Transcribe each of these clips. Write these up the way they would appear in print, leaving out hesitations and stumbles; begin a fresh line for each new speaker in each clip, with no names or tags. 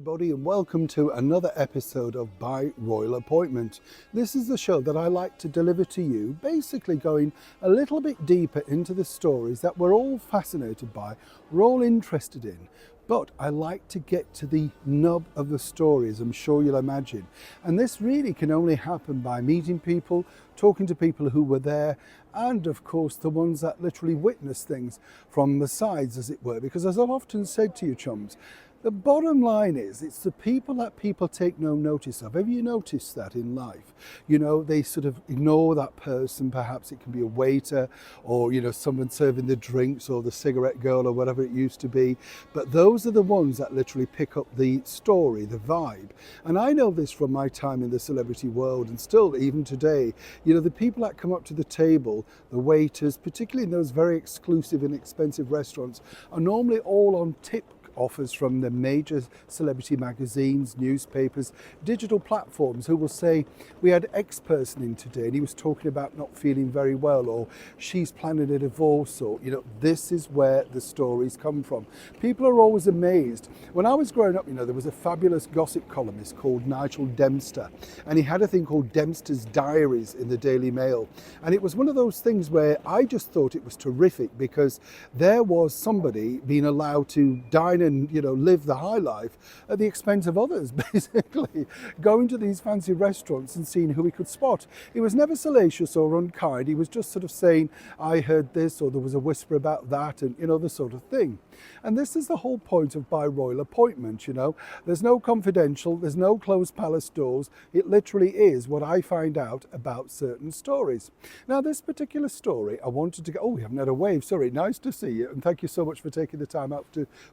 everybody, and welcome to another episode of By Royal Appointment. This is the show that I like to deliver to you, basically going a little bit deeper into the stories that we're all fascinated by, we're all interested in. But I like to get to the nub of the stories, I'm sure you'll imagine. And this really can only happen by meeting people, talking to people who were there, and of course the ones that literally witness things from the sides, as it were. Because as I've often said to you chums, the bottom line is, it's the people that people take no notice of. Have you noticed that in life? You know, they sort of ignore that person. Perhaps it can be a waiter or, you know, someone serving the drinks or the cigarette girl or whatever it used to be. But those are the ones that literally pick up the story, the vibe. And I know this from my time in the celebrity world, and still even today, you know, the people that come up to the table, the waiters, particularly in those very exclusive and expensive restaurants, are normally all on tip offers from the major celebrity magazines, newspapers, digital platforms, who will say, we had X person in today and he was talking about not feeling very well, or she's planning a divorce, or, you know, this is where the stories come from. People are always amazed. When I was growing up, you know, there was a fabulous gossip columnist called Nigel Dempster, and he had a thing called Dempster's Diaries in the Daily Mail. And it was one of those things where I just thought it was terrific, because there was somebody being allowed to dine and, you know, live the high life at the expense of others, basically going to these fancy restaurants and seeing who he could spot. He was never salacious or unkind. He was just sort of saying, I heard this, or there was a whisper about that, and, you know, the sort of thing. And this is the whole point of By Royal Appointment, you know. There's no confidential, there's no closed palace doors. It literally is what I find out about certain stories. Now, this particular story, I wanted to go, oh, we haven't had a wave, sorry, nice to see you, and thank you so much for taking the time out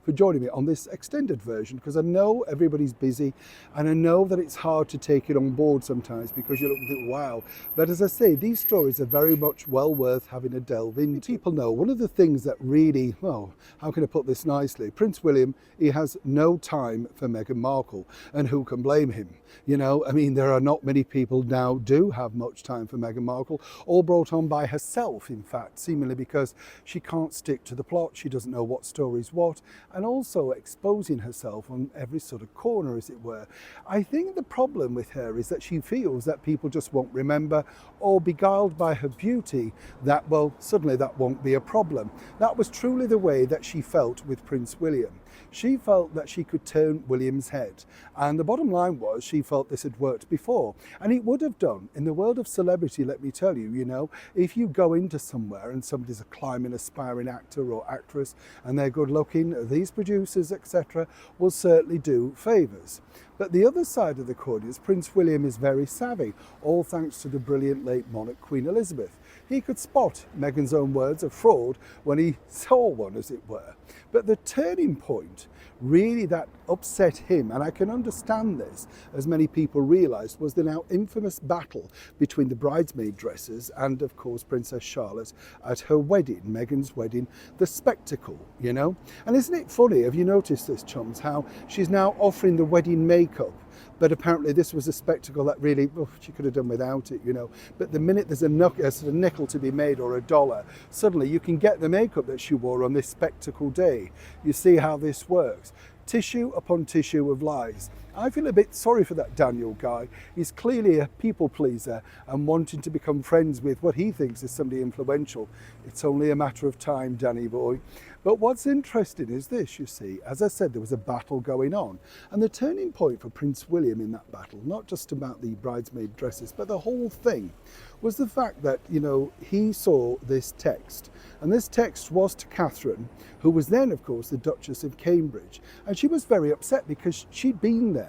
for joining me on this extended version, because I know everybody's busy, and I know that it's hard to take it on board sometimes, because you look and think, wow. But as I say, these stories are very much well worth having a delve into. People know one of the things that really, well, how can I put this nicely? Prince William, he has no time for Meghan Markle, and who can blame him? You know, I mean, there are not many people now do have much time for Meghan Markle, all brought on by herself, in fact, seemingly because she can't stick to the plot, she doesn't know what story's what, and also exposing herself on every sort of corner, as it were. I think the problem with her is that she feels that people just won't remember, or beguiled by her beauty, that, well, suddenly that won't be a problem. That was truly the way that she felt with Prince William. She felt that she could turn William's head. And the bottom line was, she felt this had worked before. And it would have done. In the world of celebrity, let me tell you, you know, if you go into somewhere and somebody's a climbing, aspiring actor or actress, and they're good looking, these producers, etc., will certainly do favours. But the other side of the coin is Prince William is very savvy, all thanks to the brilliant late monarch Queen Elizabeth. He could spot, Meghan's own words, a fraud when he saw one, as it were. But the turning point really that upset him, and I can understand this, as many people realised, was the now infamous battle between the bridesmaid dresses and, of course, Princess Charlotte at her wedding, Meghan's wedding, the spectacle, you know. And isn't it funny, have you noticed this, chums, how she's now offering the wedding makeup? But apparently this was a spectacle that really, oh, she could have done without it, you know. But the minute there's a sort of nickel to be made, or a dollar, suddenly you can get the makeup that she wore on this spectacle day. You see how this works. Tissue upon tissue of lies. I feel a bit sorry for that Daniel guy. He's clearly a people pleaser and wanting to become friends with what he thinks is somebody influential. It's only a matter of time, Danny boy. But what's interesting is this, you see, as I said, there was a battle going on. And the turning point for Prince William in that battle, not just about the bridesmaid dresses, but the whole thing, was the fact that, you know, he saw this text. And this text was to Catherine, who was then, of course, the Duchess of Cambridge. And she was very upset because she'd been there.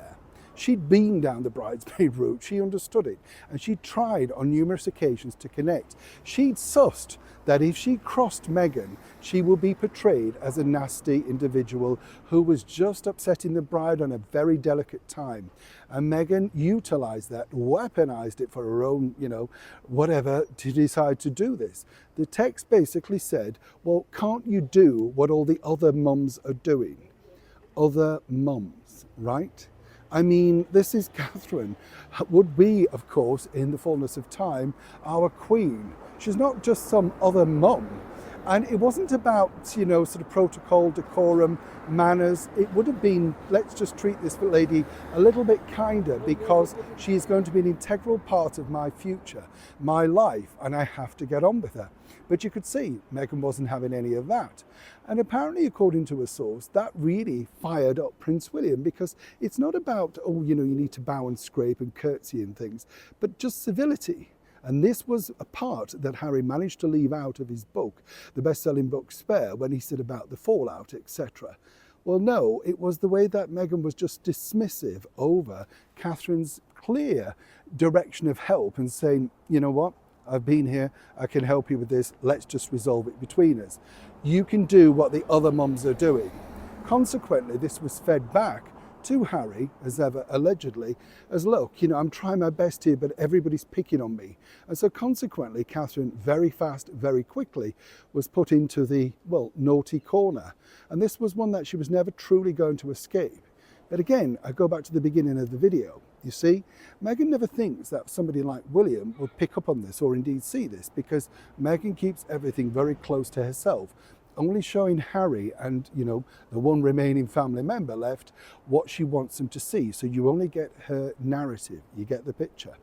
She'd been down the bridesmaid route, she understood it, and she tried on numerous occasions to connect. She'd sussed that if she crossed Meghan, she would be portrayed as a nasty individual who was just upsetting the bride on a very delicate time. And Meghan utilised that, weaponised it for her own, you know, whatever, to decide to do this. The text basically said, well, can't you do what all the other mums are doing? Other mums, right? I mean, this is Catherine, would be, of course, in the fullness of time, our queen. She's not just some other mum. And it wasn't about, sort of protocol, decorum, manners. It would have been, let's just treat this lady a little bit kinder because she is going to be an integral part of my future, my life, and I have to get on with her. But you could see Meghan wasn't having any of that. And apparently, according to a source, that really fired up Prince William, because it's not about, you need to bow and scrape and curtsy and things, but just civility. And this was a part that Harry managed to leave out of his book, the best-selling book Spare, when he said about the fallout, etc. Well, no, it was the way that Meghan was just dismissive over Catherine's clear direction of help and saying, you know what, I've been here, I can help you with this, let's just resolve it between us. You can do what the other mums are doing. Consequently, this was fed back to Harry, as ever, allegedly, as look, I'm trying my best here, but everybody's picking on me. And so consequently, Catherine very fast, very quickly was put into the, naughty corner. And this was one that she was never truly going to escape. But again, I go back to the beginning of the video. You see, Meghan never thinks that somebody like William will pick up on this or indeed see this, because Meghan keeps everything very close to herself, only showing Harry and, the one remaining family member left what she wants them to see. So you only get her narrative, you get the picture.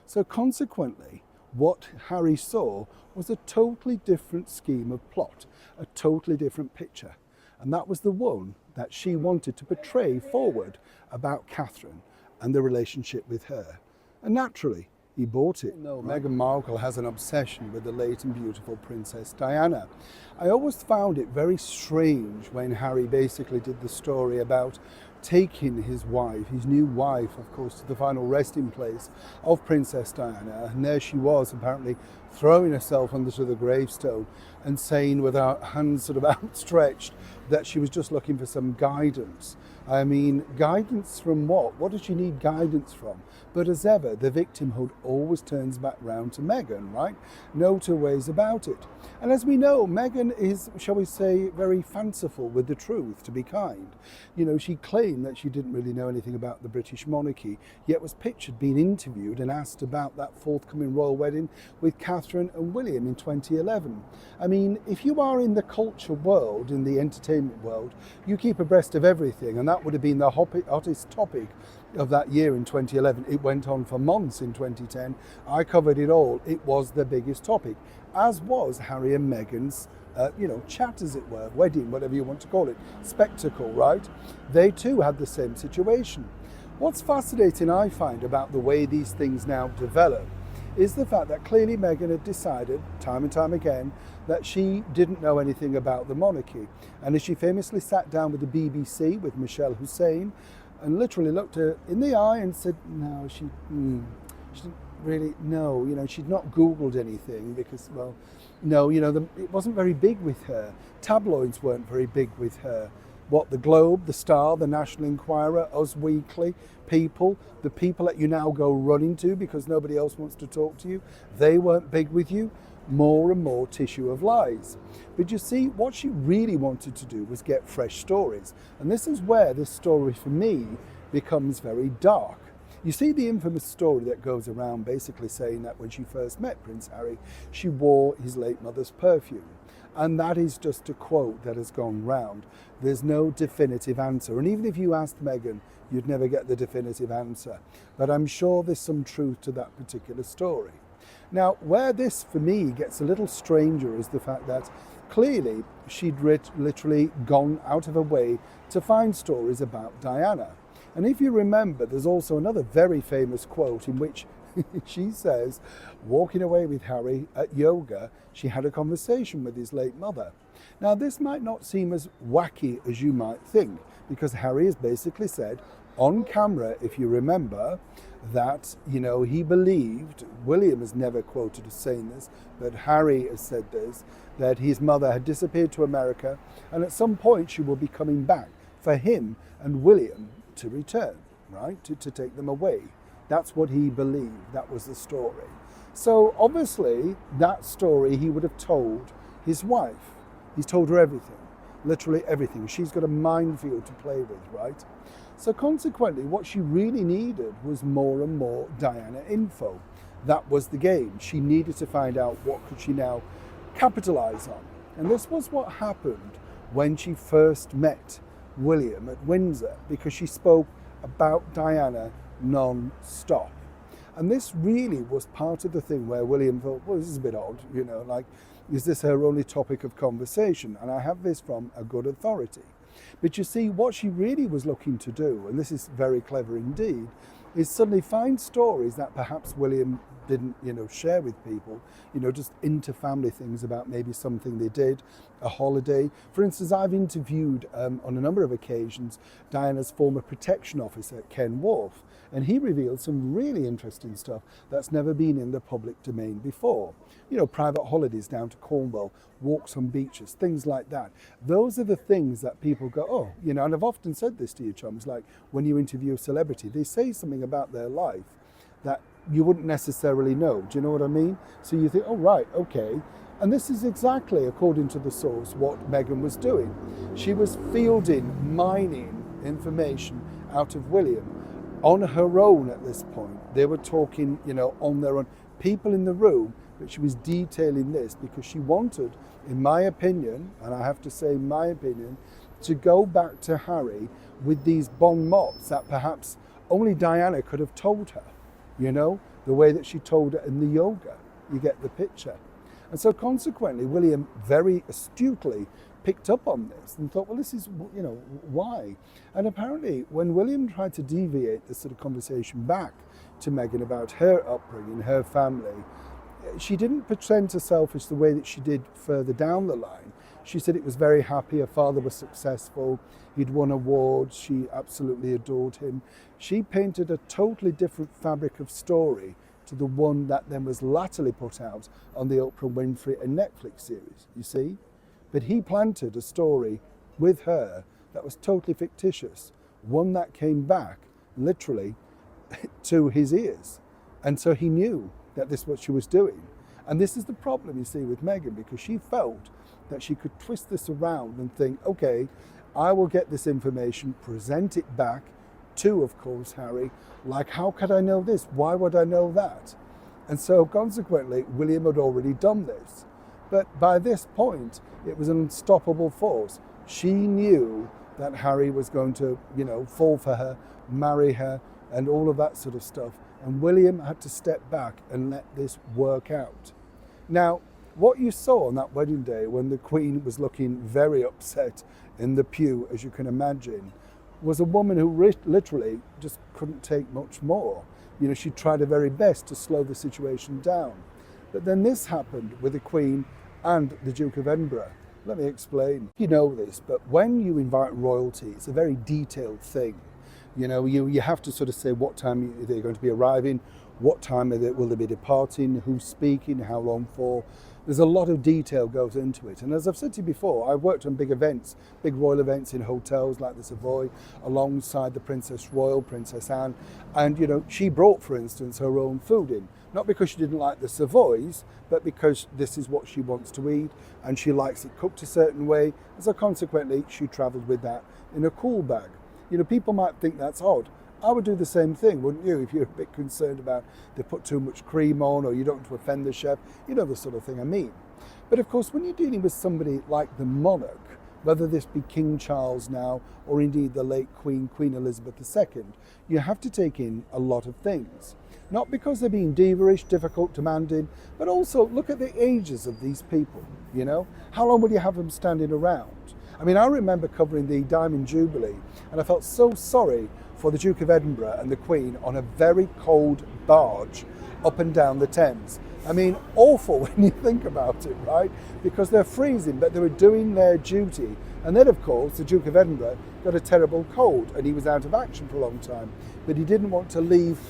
So consequently, what Harry saw was a totally different scheme of plot, a totally different picture. And that was the one that she wanted to portray forward about Catherine and the relationship with her. And naturally, he bought it. No, right. Meghan Markle has an obsession with the late and beautiful Princess Diana. I always found it very strange when Harry basically did the story about taking his wife, his new wife, of course, to the final resting place of Princess Diana. And there she was, apparently throwing herself onto the gravestone and saying with her hands sort of outstretched that she was just looking for some guidance. I mean, guidance from what? What does she need guidance from? But as ever, the victimhood always turns back round to Meghan, right? No two ways about it. And as we know, Meghan is, shall we say, very fanciful with the truth, to be kind. She claimed that she didn't really know anything about the British monarchy, yet was pictured being interviewed and asked about that forthcoming royal wedding with Catherine and William in 2011. I mean, if you are in the culture world, in the entertainment world, you keep abreast of everything, and that would have been the hottest topic of that year in 2011. It went on for months in 2010. I covered it all. It was the biggest topic, as was Harry and Meghan's, chat, as it were, wedding, whatever you want to call it, spectacle, right? They too had the same situation. What's fascinating, I find, about the way these things now develop is the fact that clearly Meghan had decided, time and time again, that she didn't know anything about the monarchy. And as she famously sat down with the BBC, with Michelle Hussein, and literally looked her in the eye and said, no, she didn't really know, she'd not Googled anything because, no, it wasn't very big with her. Tabloids weren't very big with her. What, the Globe, the Star, the National Enquirer, Us Weekly, People, the people that you now go running to because nobody else wants to talk to you, they weren't big with you. More and more tissue of lies. But you see, what she really wanted to do was get fresh stories. And this is where this story for me becomes very dark. You see the infamous story that goes around basically saying that when she first met Prince Harry, she wore his late mother's perfume. And that is just a quote that has gone round. There's no definitive answer. And even if you asked Meghan, you'd never get the definitive answer. But I'm sure there's some truth to that particular story. Now, where this, for me, gets a little stranger is the fact that clearly she'd literally gone out of her way to find stories about Diana. And if you remember, there's also another very famous quote in which she says, walking away with Harry at yoga, she had a conversation with his late mother. Now, this might not seem as wacky as you might think, because Harry has basically said on camera, if you remember, that, he believed, William has never quoted as saying this, but Harry has said this, that his mother had disappeared to America, and at some point she will be coming back for him and William to return, right, to take them away. That's what he believed. That was the story. So obviously that story he would have told his wife. He's told her everything, literally everything. She's got a minefield to play with, right? So consequently, what she really needed was more and more Diana info. That was the game. She needed to find out what could she now capitalize on. And this was what happened when she first met William at Windsor, because she spoke about Diana non-stop. And this really was part of the thing where William thought, well, this is a bit odd, like, is this her only topic of conversation? And I have this from a good authority. But you see, what she really was looking to do, and this is very clever indeed, is suddenly find stories that perhaps William didn't, share with people, just inter-family things about maybe something they did, a holiday. For instance, I've interviewed on a number of occasions Diana's former protection officer, Ken Wolfe, and he revealed some really interesting stuff that's never been in the public domain before. Private holidays down to Cornwall, walks on beaches, things like that. Those are the things that people go, oh, and I've often said this to you chums, like when you interview a celebrity, they say something about their life that you wouldn't necessarily know. Do you know what I mean? So you think, oh, right, okay. And this is exactly, according to the source, what Meghan was doing. She was fielding, mining information out of William on her own at this point. They were talking, on their own. People in the room, but she was detailing this because she wanted, in my opinion, and I have to say my opinion, to go back to Harry with these bon mots that perhaps only Diana could have told her, the way that she told it in the yoga. You get the picture. And so consequently, William very astutely picked up on this and thought, well, this is, why? And apparently, when William tried to deviate this sort of conversation back to Meghan about her upbringing, her family, she didn't present herself as the way that she did further down the line. She said it was very happy, her father was successful, he'd won awards, she absolutely adored him. She painted a totally different fabric of story to the one that then was latterly put out on the Oprah Winfrey and Netflix series, you see? But he planted a story with her that was totally fictitious, one that came back literally to his ears. And so he knew that this is what she was doing. And this is the problem, you see, with Meghan, because she felt that she could twist this around and think, okay, I will get this information, present it back to, of course, Harry. Like, how could I know this? Why would I know that? And so consequently, William had already done this. But by this point, it was an unstoppable force. She knew that Harry was going to, fall for her, marry her, and all of that sort of stuff. And William had to step back and let this work out. Now, what you saw on that wedding day, when the Queen was looking very upset in the pew, as you can imagine, was a woman who literally just couldn't take much more. She tried her very best to slow the situation down. But then this happened with the Queen and the Duke of Edinburgh. Let me explain. You know this, but when you invite royalty, it's a very detailed thing. You have to sort of say what time they're going to be arriving, what time will they be departing, who's speaking, how long for. There's a lot of detail goes into it. And as I've said to you before, I've worked on big events, big royal events in hotels like the Savoy, alongside the Princess Royal, Princess Anne. And, she brought, for instance, her own food in. Not because she didn't like the Savoys, but because this is what she wants to eat, and she likes it cooked a certain way. And so consequently, she travelled with that in a cool bag. People might think that's odd. I would do the same thing, wouldn't you, if you're a bit concerned about they put too much cream on or you don't want to offend the chef. The sort of thing I mean. But of course, when you're dealing with somebody like the monarch, whether this be King Charles now or indeed the late Queen Elizabeth II, you have to take in a lot of things. Not because they're being diva-ish, difficult, demanding, but also look at the ages of these people, How long will you have them standing around? I mean, I remember covering the Diamond Jubilee, and I felt so sorry for the Duke of Edinburgh and the Queen on a very cold barge up and down the Thames. I mean, awful when you think about it, right? Because they're freezing, but they were doing their duty. And then, of course, the Duke of Edinburgh got a terrible cold, and he was out of action for a long time. But he didn't want to leave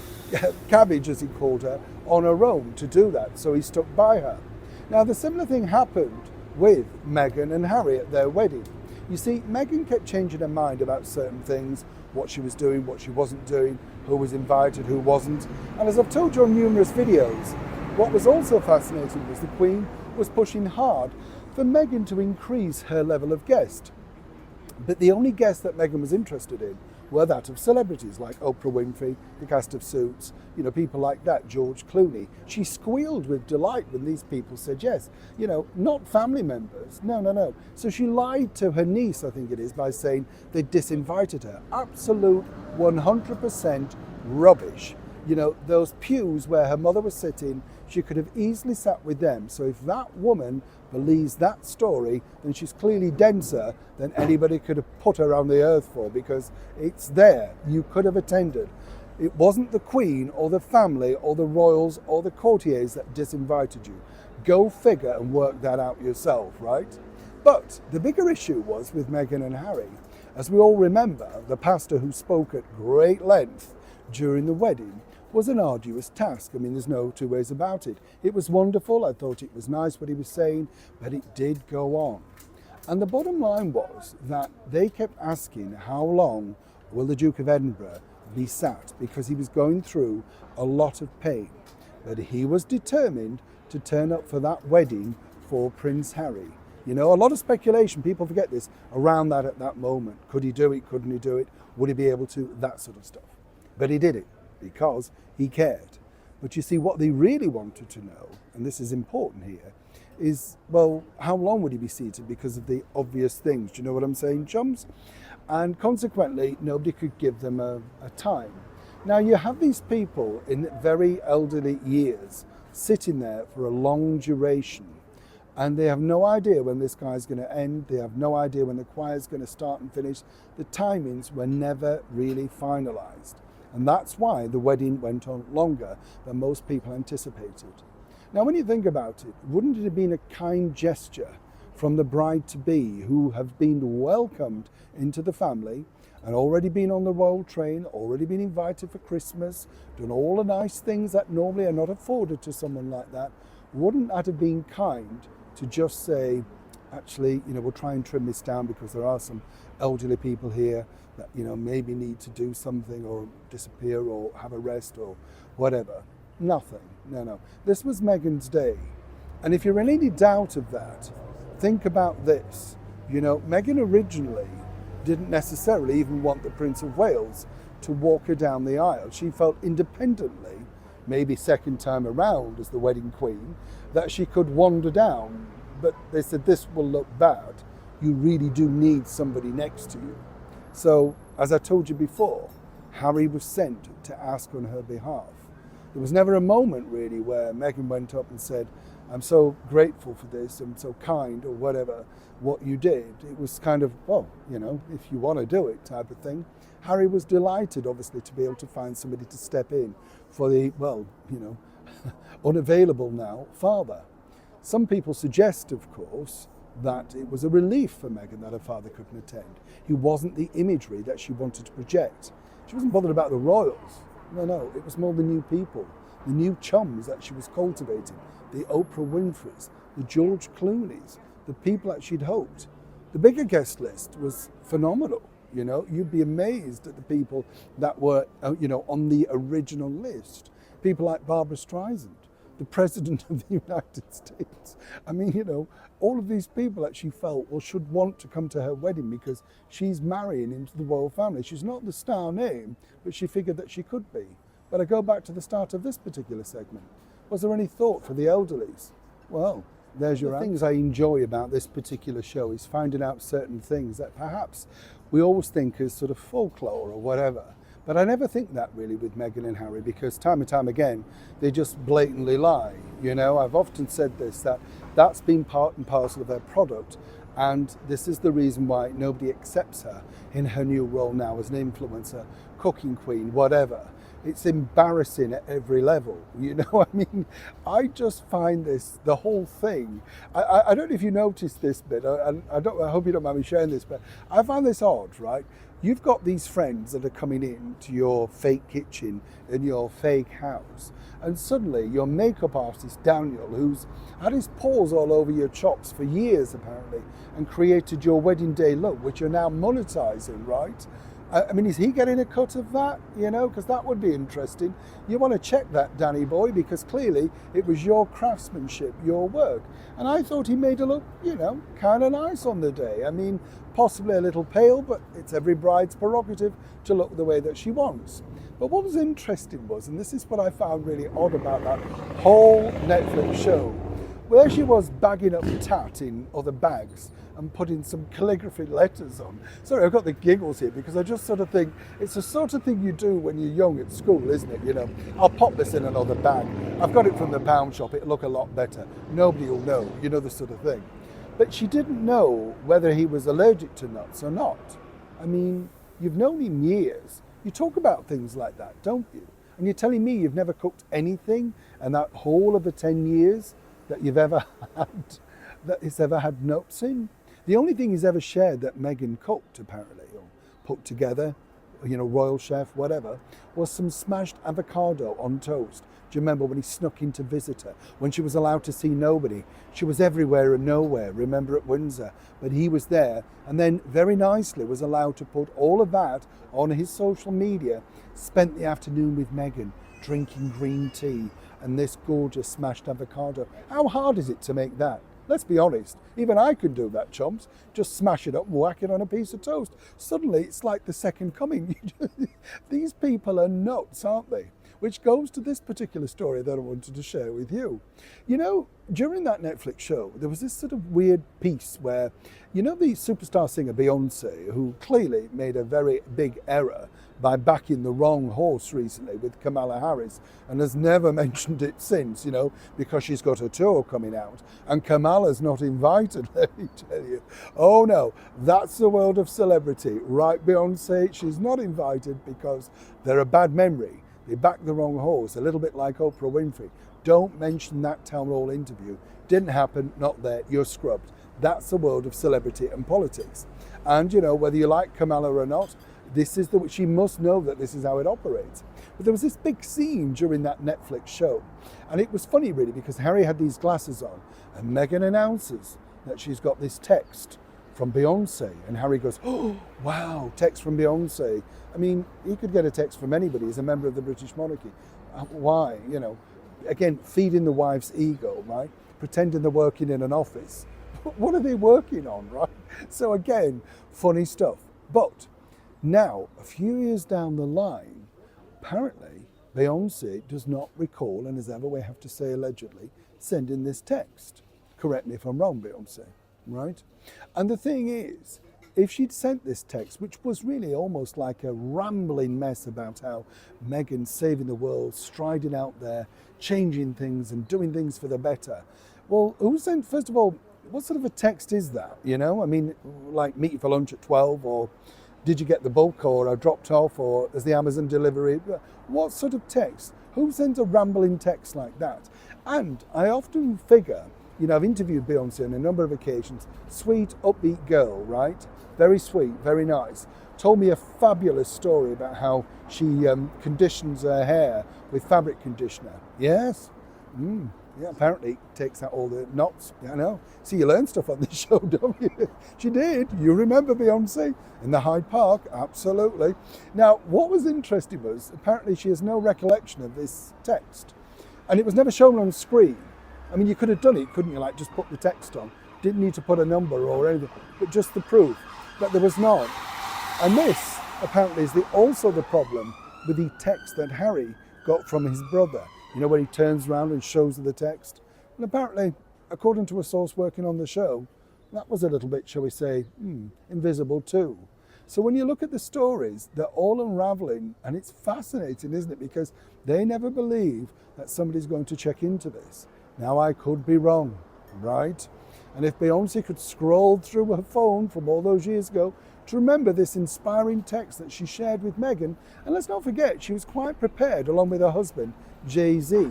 Cabbage, as he called her, on her own to do that, so he stuck by her. Now, the similar thing happened with Meghan and Harry at their wedding. You see, Meghan kept changing her mind about certain things, what she was doing, what she wasn't doing, who was invited, who wasn't. And as I've told you on numerous videos, what was also fascinating was the Queen was pushing hard for Meghan to increase her level of guest. But the only guest that Meghan was interested in were that of celebrities like Oprah Winfrey, the cast of Suits, people like that, George Clooney. She squealed with delight when these people said yes. Not family members. No. So she lied to her niece, I think it is, by saying they disinvited her. Absolute 100% rubbish. Those pews where her mother was sitting, she could have easily sat with them. So if that woman believes that story, then she's clearly denser than anybody could have put her on the earth for, because it's there. You could have attended. It wasn't the Queen or the family or the royals or the courtiers that disinvited you. Go figure and work that out yourself, right? But the bigger issue was with Meghan and Harry. As we all remember, the pastor who spoke at great length during the wedding was an arduous task. I mean, there's no two ways about it. It was wonderful. I thought it was nice what he was saying, but it did go on. And the bottom line was that they kept asking, how long will the Duke of Edinburgh be sat? Because he was going through a lot of pain. But he was determined to turn up for that wedding for Prince Harry. A lot of speculation, people forget this, around that at that moment. Could he do it? Couldn't he do it? Would he be able to? That sort of stuff. But he did it because he cared. But you see, what they really wanted to know, and this is important here, is, well, how long would he be seated because of the obvious things? Do you know what I'm saying, chums? And consequently, nobody could give them a time. Now, you have these people in very elderly years sitting there for a long duration, and they have no idea when this guy's going to end. They have no idea when the choir's going to start and finish. The timings were never really finalized. And that's why the wedding went on longer than most people anticipated. Now, when you think about it, wouldn't it have been a kind gesture from the bride-to-be, who have been welcomed into the family and already been on the royal train, already been invited for Christmas, done all the nice things that normally are not afforded to someone like that? Wouldn't that have been kind to just say, actually, we'll try and trim this down because there are some elderly people here that, maybe need to do something or disappear or have a rest or whatever. Nothing. No. This was Meghan's day. And if you're in any doubt of that, think about this. Meghan originally didn't necessarily even want the Prince of Wales to walk her down the aisle. She felt independently, maybe second time around as the wedding queen, that she could wander down. But they said, this will look bad. You really do need somebody next to you. So, as I told you before, Harry was sent to ask on her behalf. There was never a moment really where Meghan went up and said, I'm so grateful for this, I'm so kind, or whatever, what you did. It was kind of, well, if you want to do it type of thing. Harry was delighted, obviously, to be able to find somebody to step in for the, unavailable now father. Some people suggest, of course, that it was a relief for Meghan that her father couldn't attend. He wasn't the imagery that she wanted to project. She wasn't bothered about the royals. No, it was more the new people, the new chums that she was cultivating, the Oprah Winfreys, the George Clooneys, the people that she'd hoped. The bigger guest list was phenomenal. You'd be amazed at the people that were, on the original list. People like Barbara Streisand, the President of the United States. I mean, all of these people that she felt, should want to come to her wedding because she's marrying into the royal family. She's not the star name, but she figured that she could be. But I go back to the start of this particular segment. Was there any thought for the elderlies? Well, there's your answer. The things I enjoy about this particular show is finding out certain things that perhaps we always think is sort of folklore or whatever. But I never think that really with Meghan and Harry, because time and time again, they just blatantly lie. I've often said this, that's been part and parcel of their product. And this is the reason why nobody accepts her in her new role now as an influencer, cooking queen, whatever. It's embarrassing at every level. I just find this, the whole thing. I don't know if you noticed this bit. I hope you don't mind me sharing this, but I find this odd, right? You've got these friends that are coming in to your fake kitchen in your fake house, and suddenly your makeup artist Daniel, who's had his paws all over your chops for years apparently, and created your wedding day look, which you're now monetizing, right? I mean, is he getting a cut of that? You know, because that would be interesting. You want to check that, Danny boy, because clearly it was your craftsmanship, your work. And I thought he made her look, you know, kind of nice on the day. I mean, possibly a little pale, but it's every bride's prerogative to look the way that she wants. But what was interesting was, and this is what I found really odd about that whole Netflix show, where she was bagging up tat in other bags and putting some calligraphy letters on. Sorry, I've got the giggles here because I just sort of think it's the sort of thing you do when you're young at school, isn't it? You know, I'll pop this in another bag. I've got it from the pound shop. It'll look a lot better. Nobody will know, you know, the sort of thing. But she didn't know whether he was allergic to nuts or not. I mean, you've known him years. You talk about things like that, don't you? And you're telling me you've never cooked anything in that whole of the 10 years that you've ever had, that it's ever had nuts in? The only thing he's ever shared that Meghan cooked, apparently, or put together, you know, royal chef, whatever, was some smashed avocado on toast. Do you remember when he snuck in to visit her? When she was allowed to see nobody. She was everywhere and nowhere, remember, at Windsor. But he was there, and then very nicely was allowed to put all of that on his social media. Spent the afternoon with Meghan, drinking green tea and this gorgeous smashed avocado. How hard is it to make that? Let's be honest, even I could do that, chumps. Just smash it up and whack it on a piece of toast. Suddenly it's like the second coming. These people are nuts, aren't they? Which goes to this particular story that I wanted to share with you. You know, during that Netflix show, there was this sort of weird piece where, you know, the superstar singer Beyonce, who clearly made a very big error by backing the wrong horse recently with Kamala Harris and has never mentioned it since, you know, because she's got a tour coming out and Kamala's not invited, let me tell you. Oh no, that's the world of celebrity, right, Beyonce? She's not invited because they're a bad memory. They backed the wrong horse, a little bit like Oprah Winfrey. Don't mention that town hall interview. Didn't happen, not there, you're scrubbed. That's the world of celebrity and politics. And, you know, whether you like Kamala or not, she must know that this is how it operates. But there was this big scene during that Netflix show. And it was funny, really, because Harry had these glasses on and Meghan announces that she's got this text from Beyonce. And Harry goes, oh, wow, text from Beyonce. I mean, he could get a text from anybody. He's a member of the British monarchy. Why? You know, again, feeding the wife's ego, right? Pretending they're working in an office. What are they working on, right? So again, funny stuff. But now, a few years down the line, apparently Beyonce does not recall, and as ever we have to say allegedly, sending this text. Correct me if I'm wrong, Beyonce, right? And the thing is, if she'd sent this text, which was really almost like a rambling mess about how Meghan's saving the world, striding out there, changing things and doing things for the better. Well, who sent, first of all, what sort of a text is that, you know? I mean, like meet you for lunch at 12, or did you get the bulk, or I dropped off, or is the Amazon delivery? What sort of text? Who sends a rambling text like that? And I often figure, you know, I've interviewed Beyonce on a number of occasions, sweet, upbeat girl, right? Very sweet, very nice. Told me a fabulous story about how she conditions her hair with fabric conditioner. Yes? Yeah, apparently it takes out all the knots. Yeah, I know. See, you learn stuff on this show, don't you? She did. You remember Beyonce in the Hyde Park? Absolutely. Now, what was interesting was apparently she has no recollection of this text. And it was never shown on screen. I mean, you could have done it, couldn't you? Like, just put the text on. Didn't need to put a number or anything, but just the proof that there was not. And this, apparently, is also the problem with the text that Harry got from his brother. You know, when he turns around and shows her the text. And apparently, according to a source working on the show, that was a little bit, shall we say, invisible too. So when you look at the stories, they're all unraveling, and it's fascinating, isn't it? Because they never believe that somebody's going to check into this. Now, I could be wrong, right? And if Beyonce could scroll through her phone from all those years ago to remember this inspiring text that she shared with Meghan, and let's not forget, she was quite prepared, along with her husband, Jay-Z,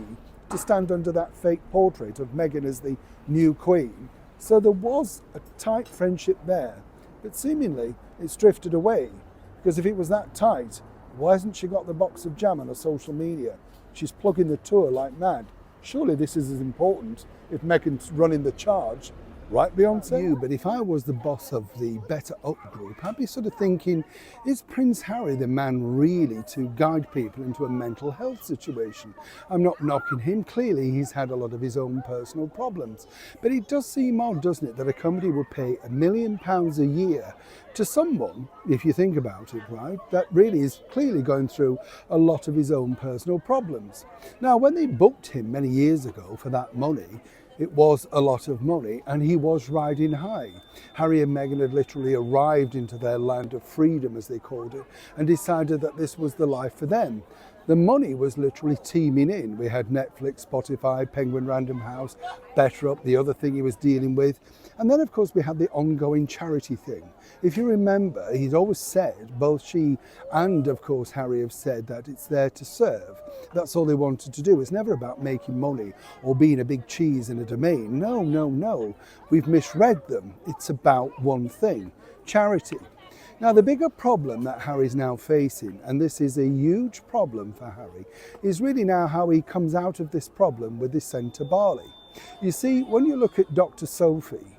to stand under that fake portrait of Meghan as the new queen. So there was a tight friendship there, but seemingly it's drifted away, because if it was that tight, why hasn't she got the box of jam on her social media? She's plugging the tour like mad. Surely this is as important, if Meghan's running the charge, Right, Beyonce? You, but if I was the boss of the Better Up group, I'd be sort of thinking, is Prince Harry the man really to guide people into a mental health situation? I'm not knocking him. Clearly, he's had a lot of his own personal problems. But it does seem odd, doesn't it, that a company would pay £1 million a year to someone, if you think about it, right, that really is clearly going through a lot of his own personal problems. Now, when they booked him many years ago for that money, it was a lot of money and he was riding high. Harry and Meghan had literally arrived into their land of freedom, as they called it, and decided that this was the life for them. The money was literally teeming in. We had Netflix, Spotify, Penguin Random House, Better Up, the other thing he was dealing with. And then, of course, we had the ongoing charity thing. If you remember, he's always said, both she and, of course, Harry have said that it's there to serve. That's all they wanted to do. It's never about making money or being a big cheese in a domain. No, no, no. We've misread them. It's about one thing, charity. Now, the bigger problem that Harry's now facing, and this is a huge problem for Harry, is really now how he comes out of this problem with the Sentebale. You see, when you look at Dr. Sophie,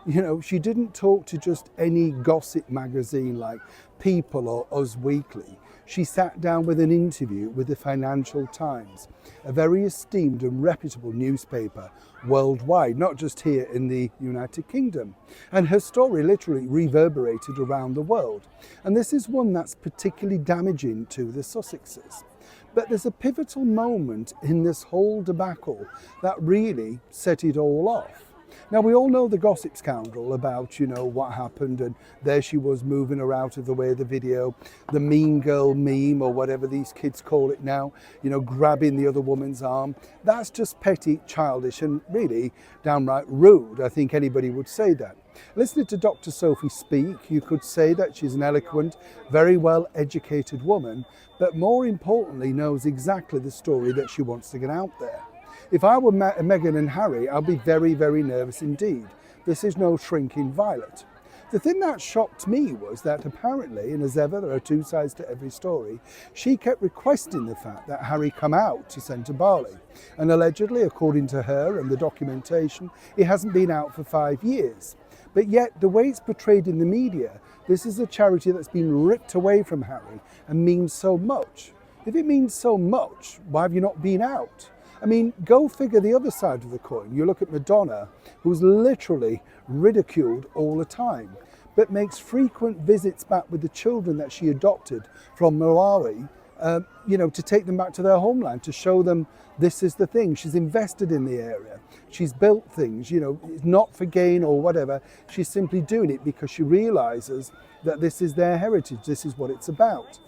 you know, she didn't talk to just any gossip magazine like People or Us Weekly. She sat down with an interview with the Financial Times, a very esteemed and reputable newspaper worldwide, not just here in the United Kingdom. And her story literally reverberated around the world. And this is one that's particularly damaging to the Sussexes. But there's a pivotal moment in this whole debacle that really set it all off. Now, we all know the gossip scoundrel about, you know, what happened, and there she was moving her out of the way of the video, the mean girl meme or whatever these kids call it now, you know, grabbing the other woman's arm. That's just petty, childish and really downright rude. I think anybody would say that. Listening to Dr. Sophie speak, you could say that she's an eloquent, very well educated woman, but more importantly knows exactly the story that she wants to get out there. If I were Meghan and Harry, I'd be very, very nervous indeed. This is no shrinking violet. The thing that shocked me was that apparently, and as ever, there are two sides to every story, she kept requesting the fact that Harry come out to Sentebale. And allegedly, according to her and the documentation, he hasn't been out for 5 years. But yet, the way it's portrayed in the media, this is a charity that's been ripped away from Harry and means so much. If it means so much, why have you not been out? I mean, go figure the other side of the coin. You look at Madonna, who's literally ridiculed all the time, but makes frequent visits back with the children that she adopted from Malawi, you know, to take them back to their homeland, to show them this is the thing. She's invested in the area. She's built things, you know, it's not for gain or whatever. She's simply doing it because she realizes that this is their heritage. This is what it's about.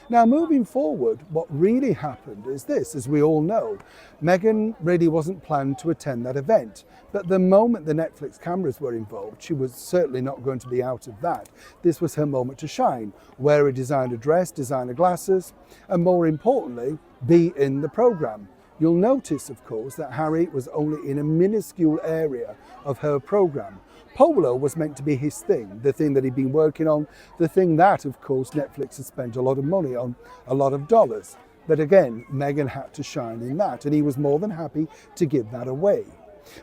Now, moving forward, what really happened is this, as we all know, Meghan really wasn't planned to attend that event. But the moment the Netflix cameras were involved, she was certainly not going to be out of that. This was her moment to shine, wear a designer dress, designer glasses, and more importantly, be in the programme. You'll notice, of course, that Harry was only in a minuscule area of her programme. Polo was meant to be his thing, the thing that he'd been working on, the thing that, of course, Netflix has spent a lot of money on, a lot of dollars. But again, Meghan had to shine in that, and he was more than happy to give that away.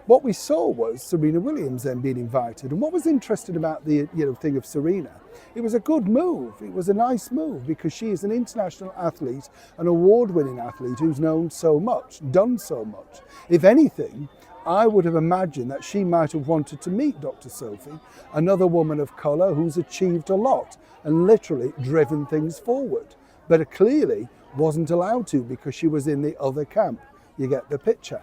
What we saw was Serena Williams then being invited, and what was interesting about the thing of Serena, it was a good move. It was a nice move because she is an international athlete, an award-winning athlete who's known so much, done so much. If anything, I would have imagined that she might have wanted to meet Dr. Sophie, another woman of colour who's achieved a lot and literally driven things forward, but clearly wasn't allowed to because she was in the other camp. You get the picture.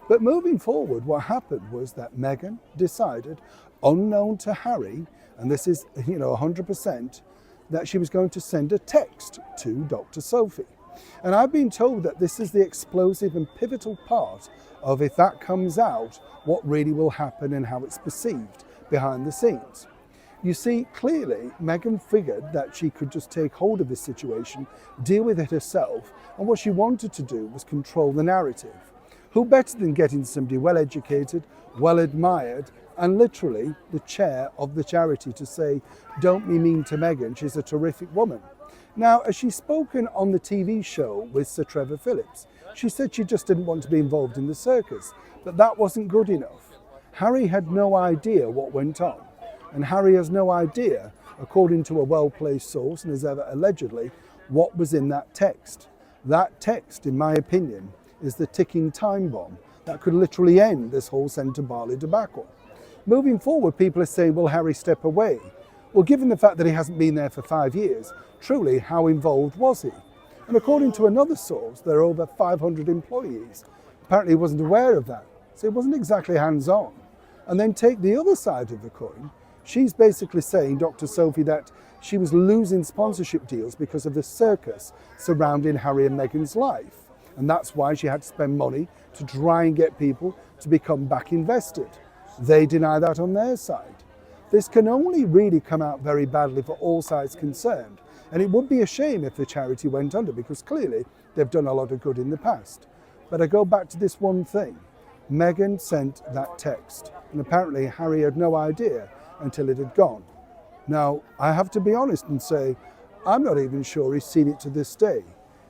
But moving forward, what happened was that Meghan decided, unknown to Harry, and this is 100%, that she was going to send a text to Dr. Sophie. And I've been told that this is the explosive and pivotal part of, if that comes out, what really will happen and how it's perceived behind the scenes. You see, clearly, Meghan figured that she could just take hold of this situation, deal with it herself, and what she wanted to do was control the narrative. Who better than getting somebody well-educated, well-admired, and literally the chair of the charity to say, don't be mean to Meghan, she's a terrific woman. Now, as she's spoken on the TV show with Sir Trevor Phillips, she said she just didn't want to be involved in the circus, but that wasn't good enough. Harry had no idea what went on. And Harry has no idea, according to a well-placed source, and as ever allegedly, what was in that text. That text, in my opinion, is the ticking time bomb that could literally end this whole Sentebale debacle. Moving forward, people are saying, will Harry step away? Well, given the fact that he hasn't been there for 5 years, truly, how involved was he? And according to another source, there are over 500 employees. Apparently he wasn't aware of that, so he wasn't exactly hands-on. And then take the other side of the coin. She's basically saying, Dr. Sophie, that she was losing sponsorship deals because of the circus surrounding Harry and Meghan's life. And that's why she had to spend money to try and get people to become back invested. They deny that on their side. This can only really come out very badly for all sides concerned. And it would be a shame if the charity went under, because clearly they've done a lot of good in the past. But I go back to this one thing. Meghan sent that text, and apparently Harry had no idea until it had gone. Now, I have to be honest and say, I'm not even sure he's seen it to this day.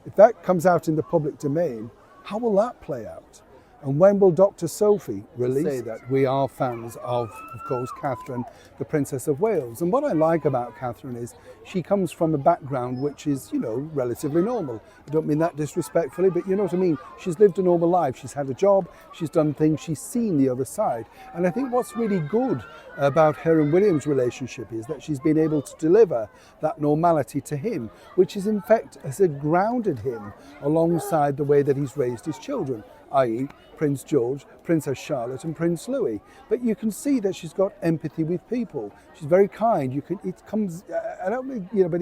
If that comes out in the public domain, how will that play out? And when will Dr. Sophie release it? Say that we are fans of course, Catherine, the Princess of Wales. And what I like about Catherine is she comes from a background which is, relatively normal. I don't mean that disrespectfully, but you know what I mean? She's lived a normal life. She's had a job. She's done things. She's seen the other side. And I think what's really good about her and William's relationship is that she's been able to deliver that normality to him, which is in fact has grounded him alongside the way that he's raised his children, i.e. Prince George, Princess Charlotte and Prince Louis. But you can see that she's got empathy with people. She's very kind. It comes, I don't mean, but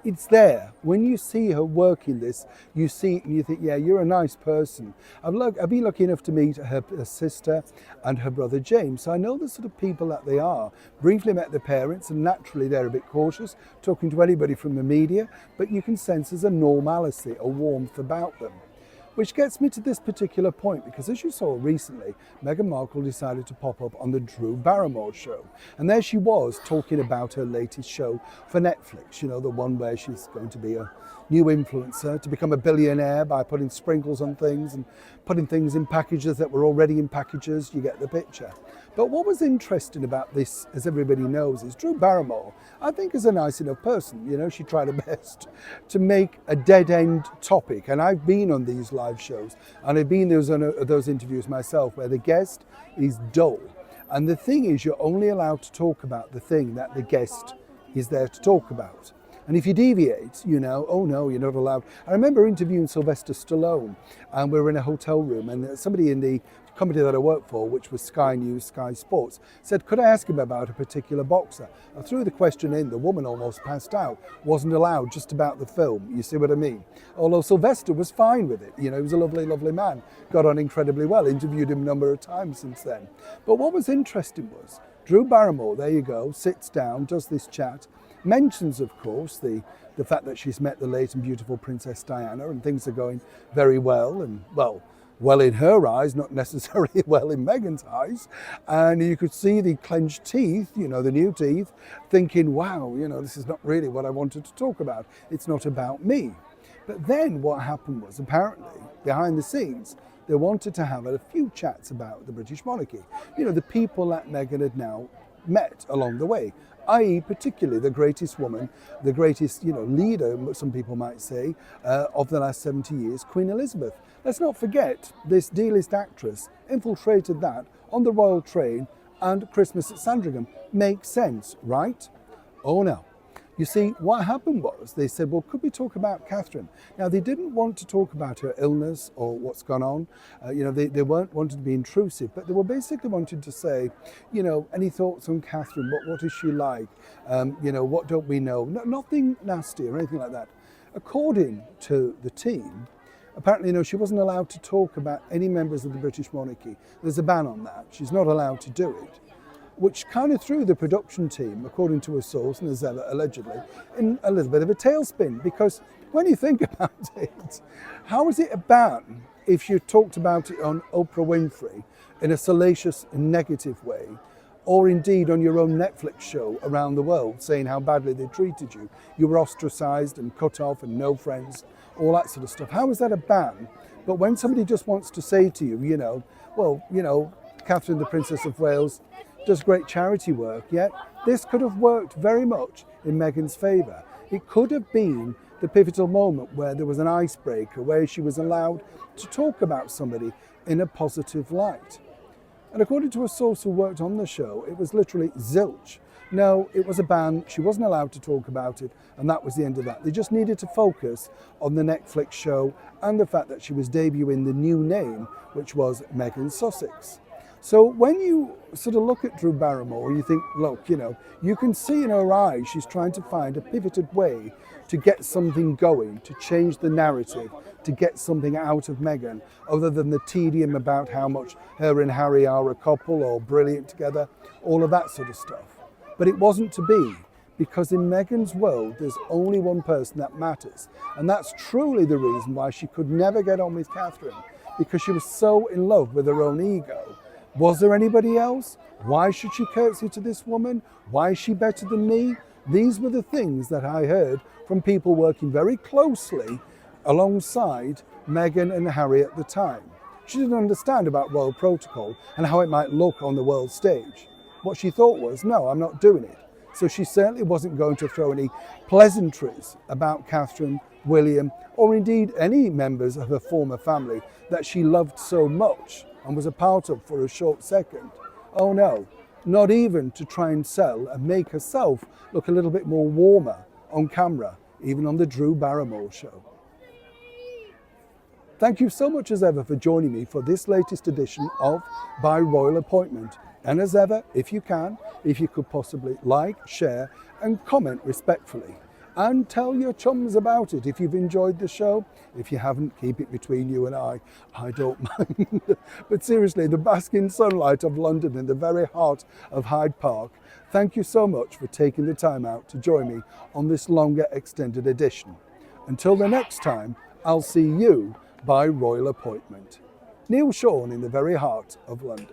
it's there. When you see her working this, you see it and you think, yeah, you're a nice person. I've been lucky enough to meet her sister and her brother James, so I know the sort of people that they are. Briefly met their parents, and naturally they're a bit cautious, talking to anybody from the media, but you can sense there's a normalcy, a warmth about them. Which gets me to this particular point, because as you saw recently, Meghan Markle decided to pop up on the Drew Barrymore show. And there she was talking about her latest show for Netflix, the one where she's going to be a new influencer, to become a billionaire by putting sprinkles on things and putting things in packages that were already in packages. You get the picture. But what was interesting about this, as everybody knows, is Drew Barrymore, I think, is a nice enough person. She tried her best to make a dead-end topic. And I've been on these live shows, and I've been on those interviews myself, where the guest is dull. And the thing is, you're only allowed to talk about the thing that the guest is there to talk about. And if you deviate, oh no, you're not allowed. I remember interviewing Sylvester Stallone, and we were in a hotel room, and somebody in the company that I worked for, which was Sky News, Sky Sports, said, could I ask him about a particular boxer? I threw the question in, the woman almost passed out, wasn't allowed just about the film, you see what I mean? Although Sylvester was fine with it, he was a lovely, lovely man, got on incredibly well, interviewed him a number of times since then. But what was interesting was, Drew Barrymore, there you go, sits down, does this chat, mentions, of course, the fact that she's met the late and beautiful Princess Diana, and things are going very well, and well in her eyes, not necessarily well in Meghan's eyes. And you could see the clenched teeth, the new teeth, thinking, wow, this is not really what I wanted to talk about. It's not about me. But then what happened was, apparently, behind the scenes, they wanted to have a few chats about the British monarchy. The people that Meghan had now met along the way, i.e. particularly the greatest woman, the greatest leader, some people might say, of the last 70 years, Queen Elizabeth. Let's not forget, this D-list actress infiltrated that on the royal train and Christmas at Sandringham. Makes sense, right? Oh no. You see, what happened was, they said, well, could we talk about Catherine? Now, they didn't want to talk about her illness or what's gone on. They weren't wanting to be intrusive, but they were basically wanting to say, any thoughts on Catherine? What is she like? What don't we know? Nothing nasty or anything like that. According to the team, apparently, she wasn't allowed to talk about any members of the British monarchy. There's a ban on that. She's not allowed to do it, which kind of threw the production team, according to a source, and as ever, allegedly, in a little bit of a tailspin. Because when you think about it, how is it a ban if you talked about it on Oprah Winfrey in a salacious, negative way, or indeed on your own Netflix show around the world, saying how badly they treated you? You were ostracized and cut off and no friends, all that sort of stuff. How is that a ban? But when somebody just wants to say to you, Catherine, the Princess of Wales, does great charity work, yet this could have worked very much in Meghan's favour. It could have been the pivotal moment where there was an icebreaker, where she was allowed to talk about somebody in a positive light. And according to a source who worked on the show, it was literally zilch. No, it was a ban, she wasn't allowed to talk about it, and that was the end of that. They just needed to focus on the Netflix show and the fact that she was debuting the new name, which was Meghan Sussex. So when you sort of look at Drew Barrymore, you think, look, you can see in her eyes she's trying to find a pivoted way to get something going, to change the narrative, to get something out of Meghan, other than the tedium about how much her and Harry are a couple or brilliant together, all of that sort of stuff. But it wasn't to be, because in Meghan's world, there's only one person that matters. And that's truly the reason why she could never get on with Catherine, because she was so in love with her own ego. Was there anybody else? Why should she curtsy to this woman? Why is she better than me? These were the things that I heard from people working very closely alongside Meghan and Harry at the time. She didn't understand about royal protocol and how it might look on the world stage. What she thought was, no, I'm not doing it. So she certainly wasn't going to throw any pleasantries about Catherine, William, or indeed any members of her former family that she loved so much and was a part of for a short second. Oh no, not even to try and sell and make herself look a little bit more warmer on camera, even on the Drew Barrymore show. Thank you so much as ever for joining me for this latest edition of By Royal Appointment. And as ever, if you could possibly like, share and comment respectfully. And tell your chums about it if you've enjoyed the show. If you haven't, keep it between you and I don't mind. But seriously, the basking sunlight of London in the very heart of Hyde Park, thank you so much for taking the time out to join me on this longer extended edition. Until the next time, I'll see you by royal appointment. Neil Sean in the very heart of London.